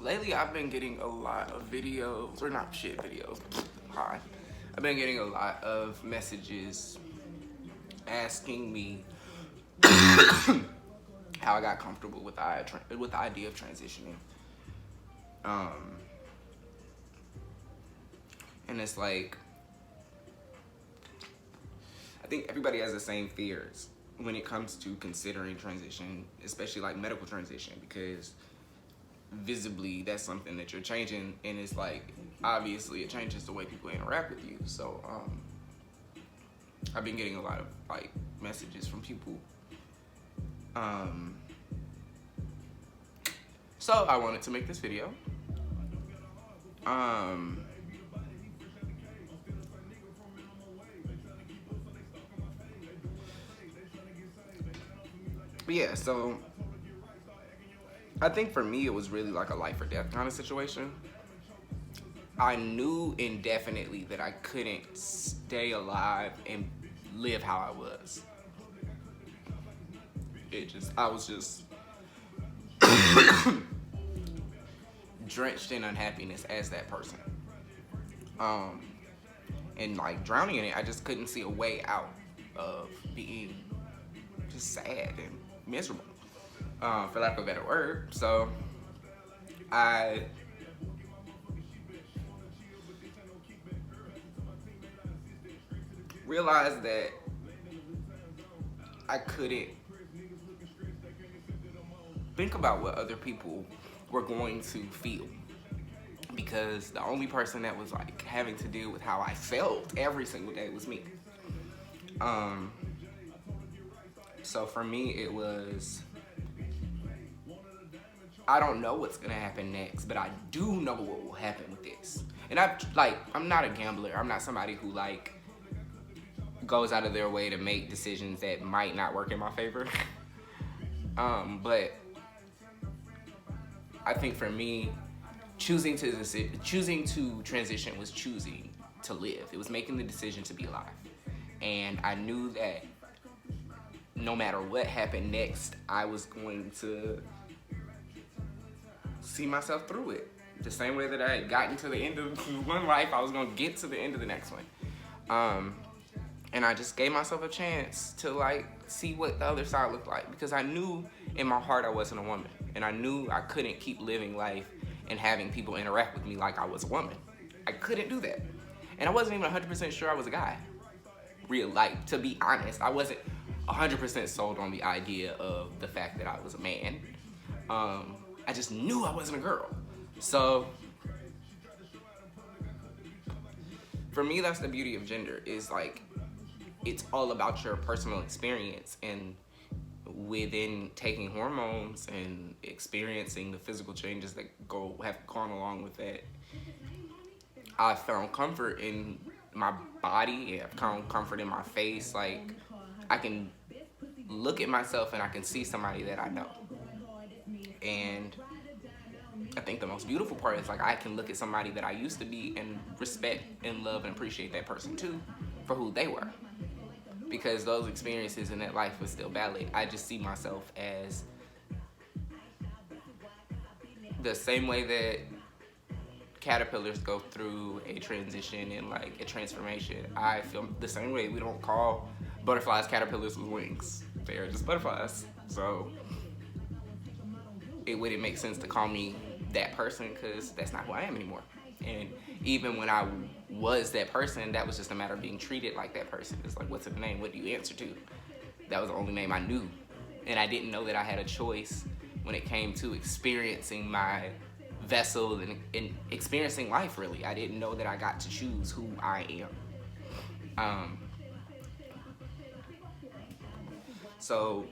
lately I've been getting a lot of videos, or not shit videos, hi. I've been getting a lot of messages asking me how I got comfortable with the idea of transitioning. Um, and it's like, I think everybody has the same fears when it comes to considering transition, especially like medical transition, because visibly that's something that you're changing, and it's like obviously it changes the way people interact with you. So I've been getting a lot of like messages from people. So I wanted to make this video. But yeah, so I think for me it was really like a life or death kind of situation. I knew indefinitely that I couldn't stay alive and live how I was. I was just drenched in unhappiness as that person. And like drowning in it, I just couldn't see a way out of being just sad and miserable, for lack of a better word. So I realized that I couldn't think about what other people were going to feel, because the only person that was like having to deal with how I felt every single day was me. So for me it was, I don't know what's gonna happen next, but I do know what will happen with this. And I'm not a gambler. I'm not somebody who like goes out of their way to make decisions that might not work in my favor. But I think for me, choosing to transition was choosing to live. It was making the decision to be alive. And I knew that no matter what happened next, I was going to see myself through it. The same way that I had gotten to the end of one life, I was going to get to the end of the next one. And I just gave myself a chance to like see what the other side looked like, because I knew in my heart I wasn't a woman, and I knew I couldn't keep living life and having people interact with me like I was a woman. I couldn't do that. And I wasn't even 100% sure I was a guy. Real life, to be honest, I wasn't 100% sold on the idea of the fact that I was a man. I just knew I wasn't a girl. So for me, that's the beauty of gender, is like, it's all about your personal experience, and within taking hormones and experiencing the physical changes that have gone along with that, I found comfort in my body, and I've found comfort in my face. Like, I can look at myself and I can see somebody that I know. And I think the most beautiful part is like, I can look at somebody that I used to be and respect and love and appreciate that person too for who they were, because those experiences in that life was still valid. I just see myself as the same way that caterpillars go through a transition and like a transformation. I feel the same way. We don't call butterflies caterpillars with wings. They are just butterflies. So it wouldn't make sense to call me that person, because that's not who I am anymore. And even when I was that person, that was just a matter of being treated like that person. It's like, what's the name? What do you answer to? That was the only name I knew. And I didn't know that I had a choice when it came to experiencing my vessel and experiencing life, really. I didn't know that I got to choose who I am. So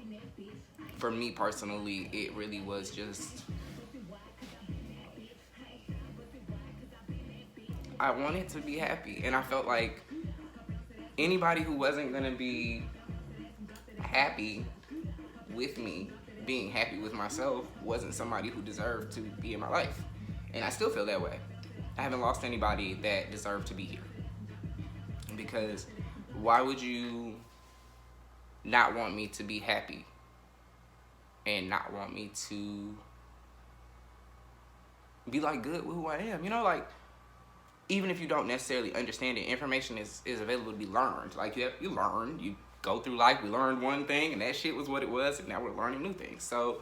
for me personally, it really was just, I wanted to be happy, and I felt like anybody who wasn't gonna be happy with me being happy with myself wasn't somebody who deserved to be in my life. And I still feel that way. I haven't lost anybody that deserved to be here. Because why would you not want me to be happy and not want me to be like good with who I am. You know, like even if you don't necessarily understand it, information is available to be learned. Like you learn, you go through life, we learned one thing and that shit was what it was, and now we're learning new things. So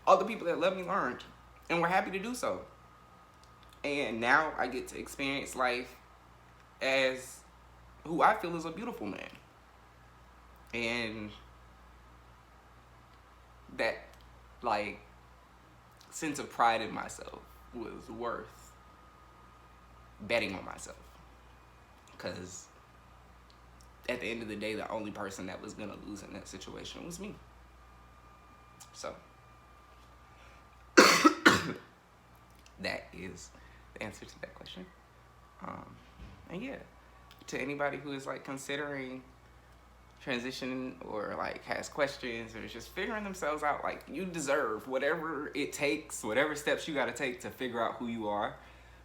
all the people that love me learned, and we're happy to do so. And now I get to experience life as who I feel is a beautiful man. And that, like, sense of pride in myself was worth betting on myself. Because at the end of the day, the only person that was going to lose in that situation was me. So that is the answer to that question. And yeah, to anybody who is like considering transitioning or like has questions or is just figuring themselves out, like you deserve whatever it takes, whatever steps you got to take to figure out who you are.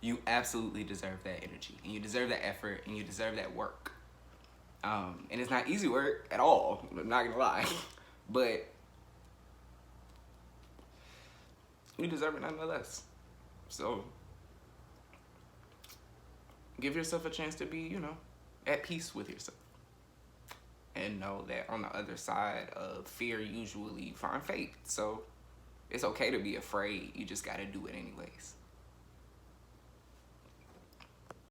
You absolutely deserve that energy, and you deserve that effort, and you deserve that work. And it's not easy work at all, I'm not gonna lie, but you deserve it nonetheless. So give yourself a chance to be, you know, at peace with yourself. And know that on the other side of fear, usually you find faith. So it's okay to be afraid. You just got to do it anyways.